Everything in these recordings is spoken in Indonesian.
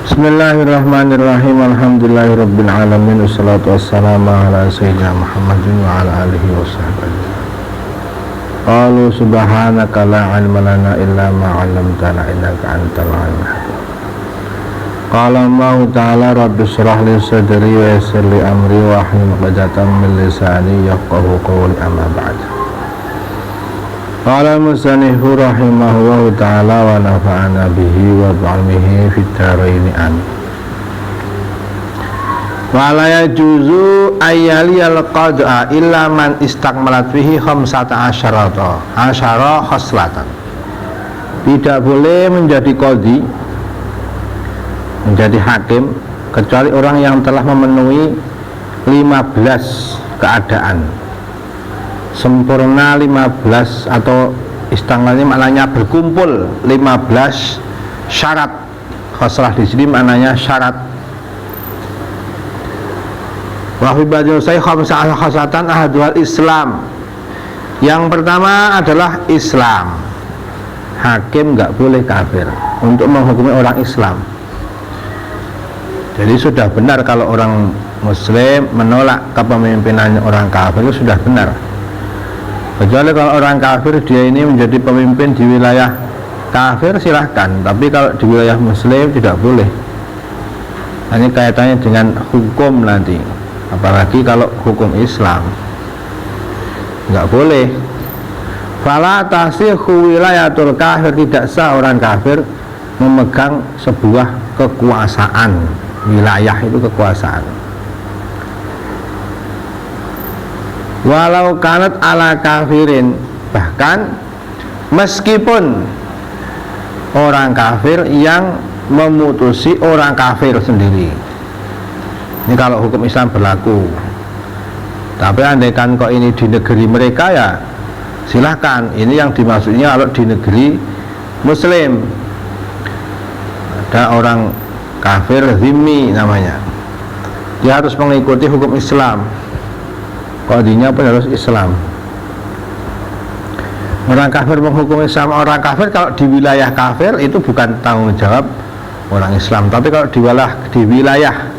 Bismillahirrahmanirrahim. Alhamdulillahirabbil alamin. Wassalatu wassalamu ala sayyidina Muhammadin wa ala alihi washabbihi. Qalu subhanaka la ilma lana illa ma 'allamtana innaka antal alimul hakim. Qala Allah ta'ala rabbi shrah li sadri wa yassir li amri wa hlul 'uqdatam min lisani yafqahu qawli amma ba'd. Qala musannifu rahimahullahu ta'ala wa nafa'ana bihi wa bi'ilmihi fid dharain amin. Wa la yajuzu ayyaliyal qad'a illa man istakmalat fihi khamsata asyara khoslatan. Tidak boleh menjadi qadhi, menjadi hakim, kecuali orang yang telah memenuhi 15 keadaan, sempurna 15, atau istakmalnya maknanya berkumpul 15 syarat. Khoslah di sini maknanya syarat. Wa fi ba'dil say khamsah khoslatan ahadul Islam. Yang pertama adalah Islam. Hakim nggak boleh kafir untuk menghukumi orang Islam. Jadi sudah benar kalau orang Muslim menolak kepemimpinan orang kafir, itu sudah benar. Kecuali kalau orang kafir dia ini menjadi pemimpin di wilayah kafir, silahkan. Tapi kalau di wilayah Muslim tidak boleh. Ini kaitannya dengan hukum nanti. Apalagi kalau hukum Islam nggak boleh. Fala tasihhu wilayatul kafir, tidak sah orang kafir memegang sebuah kekuasaan. Wilayah itu kekuasaan. Walau kanat ala kafirin, bahkan meskipun orang kafir yang memutusi orang kafir sendiri. Ini kalau hukum Islam berlaku. Tapi andaikan kok ini di negeri mereka, ya silahkan. Ini yang dimaksudnya kalau di negeri Muslim. Ada orang kafir zimmi namanya, dia harus mengikuti hukum Islam, qadhinya pun harus Islam. Orang kafir menghukum Islam orang kafir, kalau di wilayah kafir itu bukan tanggung jawab orang Islam. Tapi kalau di wilayah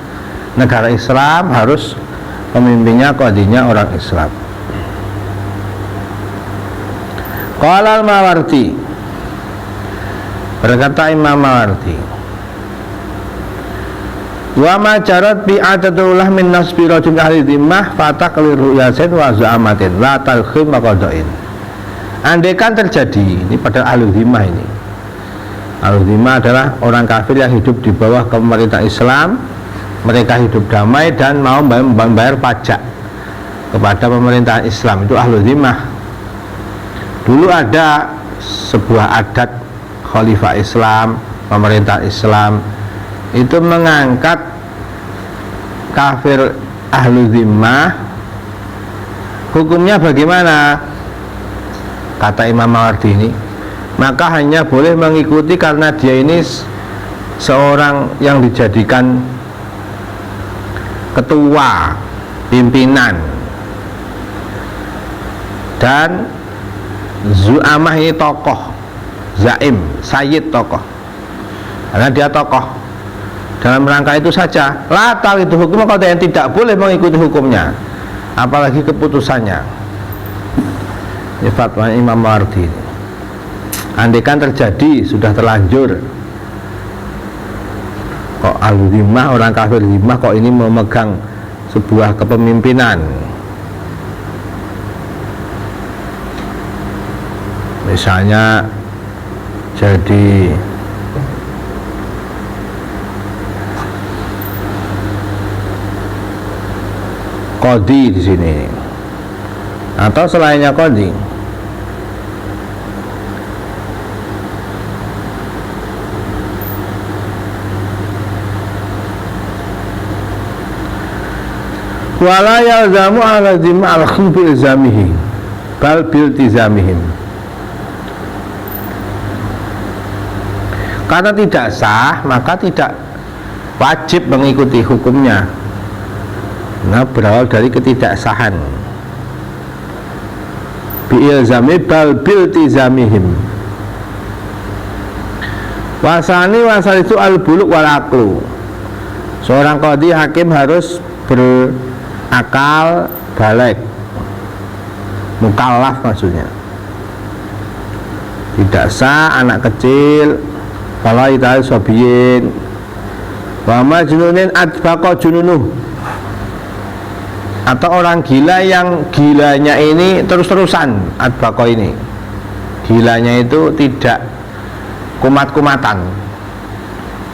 negara Islam harus pemimpinnya, qadhinya orang Islam. Qala al-Mawardi, berkata Imam Mawardi, wa ma jarat bi adatullah min nasbi rajul ahli dhimmah fataqlir ru'yasin wa za'amatin la talkhim maqadain. Andaikan terjadi, ini pada ahli dhimmah ini. Ahli dhimmah adalah orang kafir yang hidup di bawah pemerintah Islam. Mereka hidup damai dan mau membayar pajak kepada pemerintahan Islam. Itu ahli dhimmah. Dulu ada sebuah adat khalifah Islam, pemerintah Islam itu mengangkat kafir ahlu dhimmah. Hukumnya bagaimana? Kata Imam Mawardi ini, maka hanya boleh mengikuti karena dia ini seorang yang dijadikan ketua, pimpinan, dan zu'amah ini tokoh, zaim, sayyid, tokoh, karena dia tokoh. Dalam rangka itu saja, latal itu hukum, kalau yang tidak boleh mengikuti hukumnya, apalagi keputusannya. Ini fatwa Imam Mawardi. Andaikan terjadi, sudah terlanjur, kok al-dhimmah, orang kafir dhimmah, kok ini memegang sebuah kepemimpinan, misalnya jadi qadhi di sini atau selainnya qadhi. Wala yalzamu ala dhimma al-khulfi ilzamihi bal biltizamihim. Karena tidak sah, maka tidak wajib mengikuti hukumnya. Nah, berawal dari ketidaksahan. Bi'ilzami bal biltizamihim. Wasal itu al-buluk wal aqlu. Seorang qadhi hakim harus berakal balik, mukallaf maksudnya. Tidak sah anak kecil kalau itu sobiyin wa majnunin adbaqa jununuh, atau orang gila yang gilanya ini terus-terusan. Adbaqa ini gilanya itu tidak kumat-kumatan.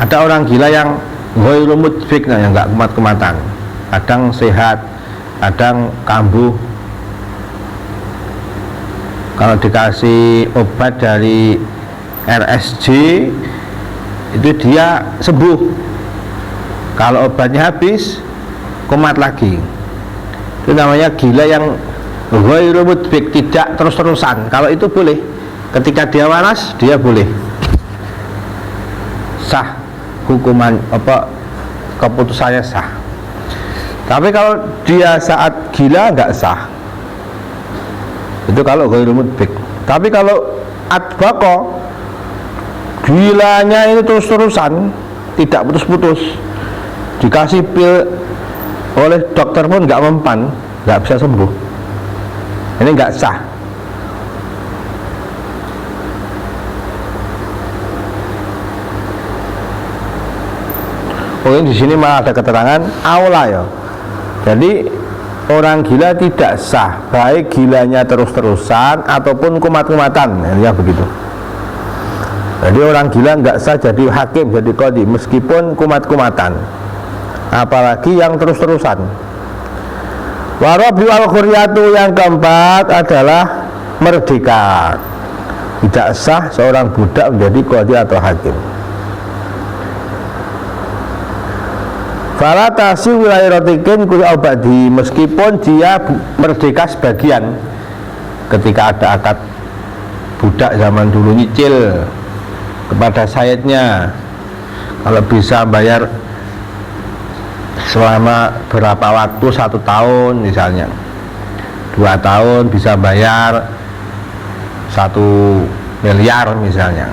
Ada orang gila yang ghairu mudbik, yang enggak kumat-kumatan, kadang sehat, kadang kambuh. Kalau dikasih obat dari RSJ itu dia sembuh. Kalau obatnya habis, kumat lagi. Itu namanya gila yang ghairu mudbik, tidak terus-terusan. Kalau itu boleh, ketika dia waras dia boleh sah, hukuman keputusannya sah. Tapi kalau dia saat gila nggak sah. Itu kalau ghairu mudbik. Tapi kalau adbaqa, gilanya ini terus-terusan, tidak putus-putus, dikasih pil oleh dokter pun nggak mempan, nggak bisa sembuh, ini nggak sah. Oh, ini di sini malah ada keterangan aula ya. Jadi orang gila tidak sah, baik gilanya terus-terusan ataupun kumat-kumatan, ya begitu. Jadi orang gila nggak sah jadi hakim, jadi qadhi, meskipun kumat-kumatan, apalagi yang terus-terusan. Warabi wal khuriyatu, yang keempat adalah merdeka. Tidak sah seorang budak menjadi qadhi atau hakim. Fala tasih wilayah rotikin kuli obadi, meskipun dia merdeka sebagian. Ketika ada akad budak zaman dulu nyicil kepada sayyidnya, kalau bisa bayar selama berapa waktu, 1 tahun misalnya, 2 tahun bisa bayar 1 miliar misalnya,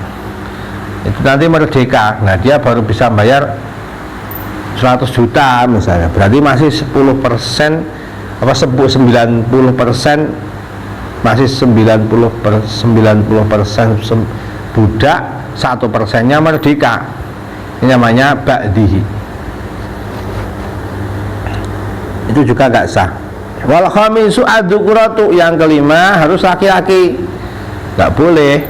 itu nanti merdeka. Nah dia baru bisa bayar 100 juta misalnya, berarti masih 10%, apa 90%, masih 90% budak, 1%-nya merdeka. Ini namanya ba'dihi. Itu juga nggak sah. Wal khamisu adzukuratu, yang kelima harus laki-laki, nggak boleh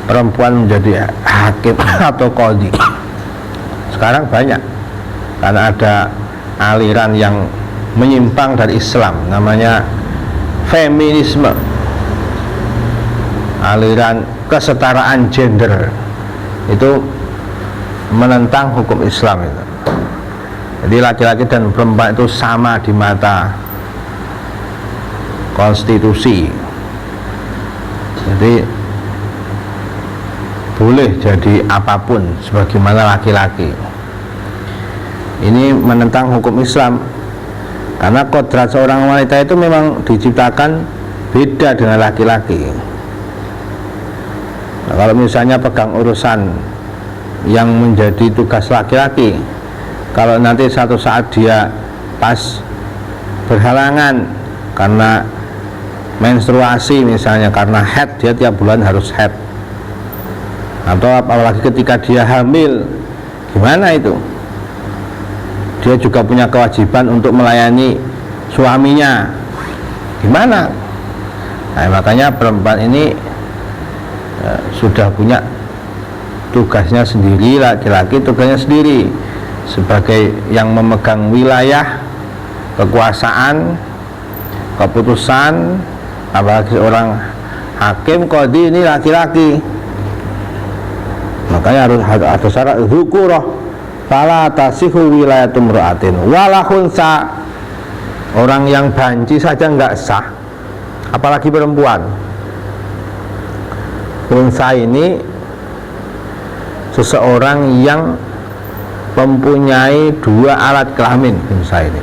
perempuan menjadi hakim atau qadhi. Sekarang banyak, karena ada aliran yang menyimpang dari Islam, namanya feminisme, aliran kesetaraan gender, itu menentang hukum Islam itu. Jadi laki-laki dan perempuan itu sama di mata konstitusi. Jadi boleh jadi apapun sebagaimana laki-laki. Ini menentang hukum Islam, karena kodrat seorang wanita itu memang diciptakan beda dengan laki-laki. Nah, kalau misalnya pegang urusan yang menjadi tugas laki-laki, kalau nanti satu saat dia pas berhalangan karena menstruasi misalnya, karena haid, dia tiap bulan harus haid, atau apalagi ketika dia hamil, gimana itu? Dia juga punya kewajiban untuk melayani suaminya, gimana? Nah, makanya perempuan ini sudah punya tugasnya sendiri, laki-laki tugasnya sendiri sebagai yang memegang wilayah, kekuasaan, keputusan. Apalagi seorang hakim qadhi ini laki-laki, makanya harus ada syarat dzukurah. Fala tasihu wilayatu mra'atin wala khunsa, orang yang banci saja nggak sah, apalagi perempuan. Khunsa ini seseorang yang mempunyai 2 alat kelamin. Khunsa ini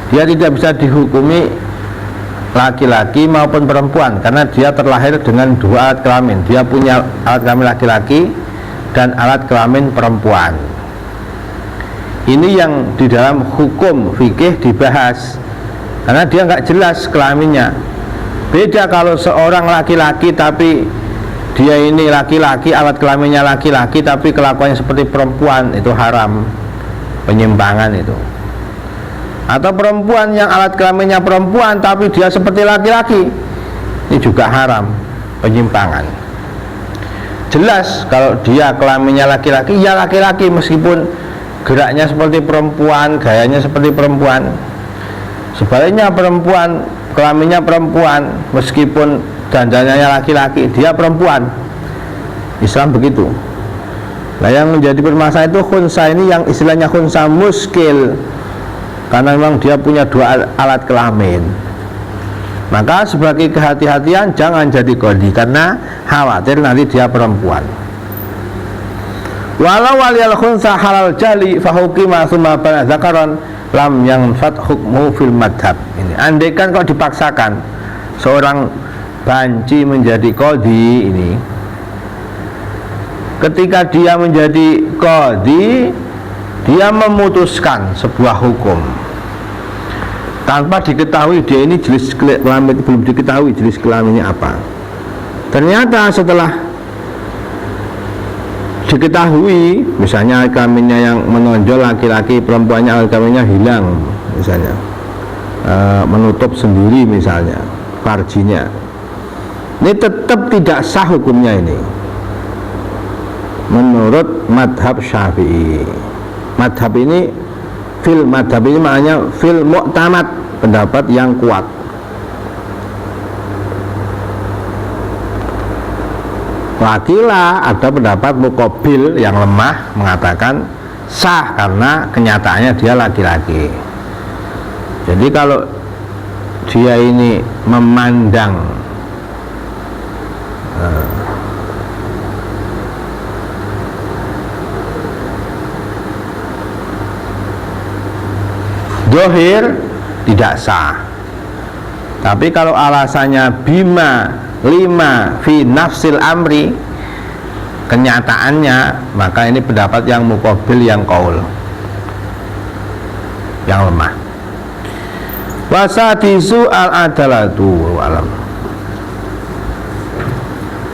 dia tidak bisa dihukumi laki-laki maupun perempuan, karena dia terlahir dengan 2 alat kelamin. Dia punya alat kelamin laki-laki dan alat kelamin perempuan. Ini yang di dalam hukum fikih dibahas, karena dia nggak jelas kelaminnya. Beda kalau seorang laki-laki tapi dia ini laki-laki, alat kelaminnya laki-laki tapi kelakuannya seperti perempuan, itu haram, penyimpangan itu. Atau perempuan yang alat kelaminnya perempuan tapi dia seperti laki-laki, ini juga haram, penyimpangan. Jelas kalau dia kelaminnya laki-laki, ya laki-laki meskipun geraknya seperti perempuan, gayanya seperti perempuan. Sebaliknya perempuan, kelaminnya perempuan, meskipun dandanannya laki-laki, dia perempuan. Islam begitu. Nah, yang menjadi permasalahan itu khunsa ini yang istilahnya khunsa muskil, karena memang dia punya dua alat kelamin. Maka sebagai kehati-hatian jangan jadi qadhi, karena khawatir nanti dia perempuan. Walau waliyal khunsa halal jali fahukima summa bana zakaron lam yang fat hukmu fil madhab. Ini andaikan kok dipaksakan seorang banci menjadi qadhi, ini ketika dia menjadi qadhi, dia memutuskan sebuah hukum tanpa diketahui dia ini jenis kelamin, belum diketahui jenis kelaminnya apa. Ternyata setelah diketahui, misalnya kelaminnya yang menonjol laki-laki, perempuannya kelaminnya hilang, misalnya menutup sendiri misalnya farjinya, ini tetap tidak sah hukumnya ini menurut madhab Syafi'i. Madhab ini fil madhab ini maknanya fil mu'tamad, pendapat yang kuat. Wakila ada pendapat muqabil yang lemah mengatakan sah karena kenyataannya dia laki-laki. Jadi kalau dia ini memandang dohir tidak sah. Tapi kalau alasannya bima lima fi nafsil amri, kenyataannya, maka ini pendapat yang muqabil, yang qaul, yang lemah. Wasadisu al adalatu alam.